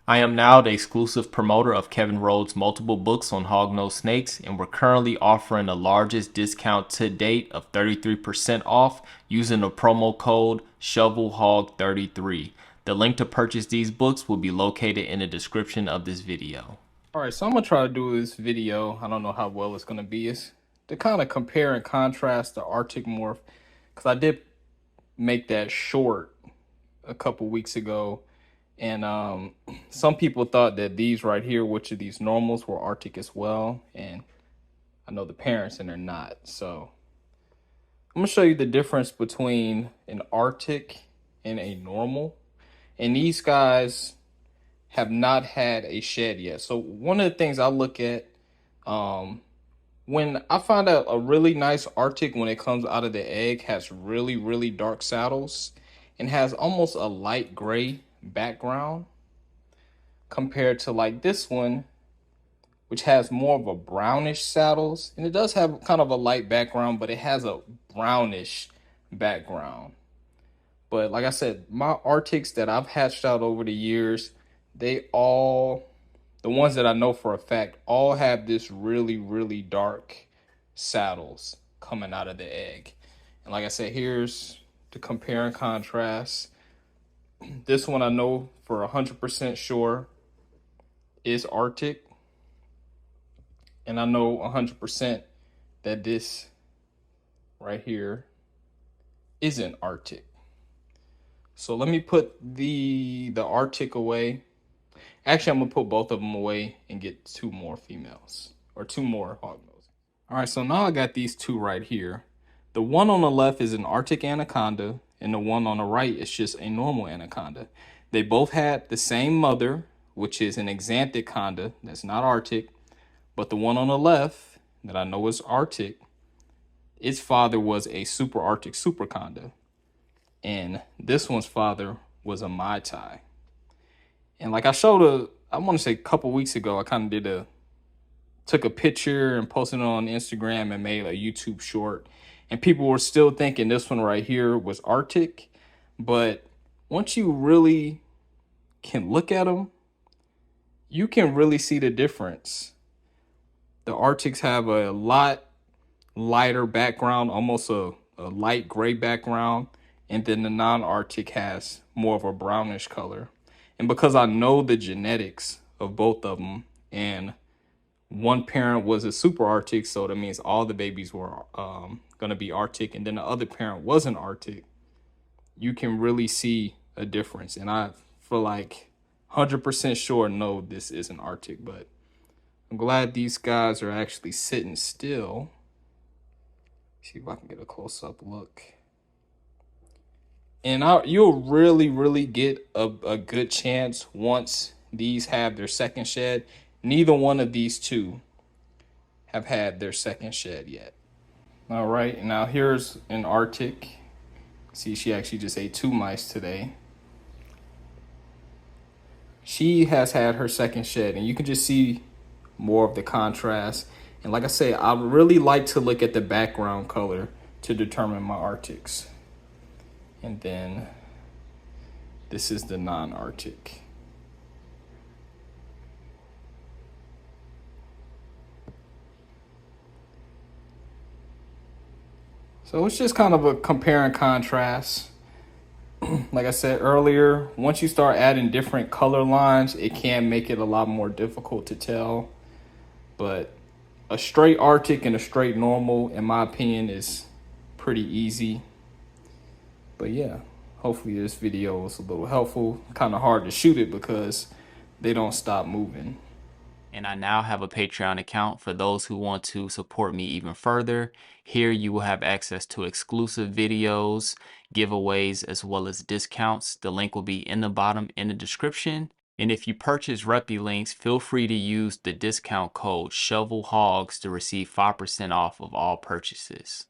I am now the exclusive promoter of Kevin Rhodes' multiple books on hognose snakes, and we're currently offering the largest discount to date of 33% off using the promo code shovelhog33. The link to purchase these books will be located in the description of this video. All right, so I'm gonna try to do this video. I don't know how well it's gonna be. It's to kind of compare and contrast the Arctic morph, because I did make that short a couple weeks ago, and some people thought that these right here, which of these normals, were Arctic as well, and I know the parents and they're not. So I'm gonna show you the difference between an Arctic and a normal, and these guys have not had a shed yet. So one of the things I look at, when I find out a really nice Arctic, when it comes out of the egg, has really dark saddles and has almost a light gray background, compared to like this one, which has more of a brownish saddles, and it does have kind of a light background, but it has a brownish background. But like I said, my Arctics that I've hatched out over the years, they all, the ones that I know for a fact, all have this really dark saddles coming out of the egg. And like I said, here's the compare and contrast. This one I know for 100% sure is Arctic. And I know 100% that this right here isn't Arctic. So let me put the Arctic away. Actually, I'm gonna put both of them away and get two more females, or two more hognoses. All right, so now I got these two right here. The one on the left is an Arctic anaconda, and the one on the right is just a normal anaconda. They both had the same mother, which is an xanthiconda. That's not Arctic. But the one on the left that I know is Arctic, its father was a super Arctic superconda. And this one's father was a Mai Tai. And like I showed I want to say a couple weeks ago, I kind of took a picture and posted it on Instagram and made a YouTube short. And people were still thinking this one right here was Arctic. But once you really can look at them, you can really see the difference. The Arctics have a lot lighter background, almost a light gray background. And then the non-Arctic has more of a brownish color. And because I know the genetics of both of them, and one parent was a super Arctic, so that means all the babies were going to be Arctic, and then the other parent wasn't Arctic, you can really see a difference. And I feel like 100% sure, no, this isn't Arctic, but I'm glad these guys are actually sitting still. See if I can get a close-up look. And you'll really get a good chance once these have their second shed. Neither one of these two have had their second shed yet. All right, now here's an Arctic. See, she actually just ate two mice today. She has had her second shed, and you can just see more of the contrast. And like I say, I really like to look at the background color to determine my Arctics. And then this is the non-Arctic. So it's just kind of a compare and contrast. Like I said earlier, once you start adding different color lines, it can make it a lot more difficult to tell. But a straight Arctic and a straight normal, in my opinion, is pretty easy. But yeah, hopefully this video was a little helpful. Kind of hard to shoot it because they don't stop moving. And I now have a Patreon account for those who want to support me even further. Here you will have access to exclusive videos, giveaways, as well as discounts. The link will be in the bottom in the description. And if you purchase Reppy links, feel free to use the discount code shovelhogs to receive 5% off of all purchases.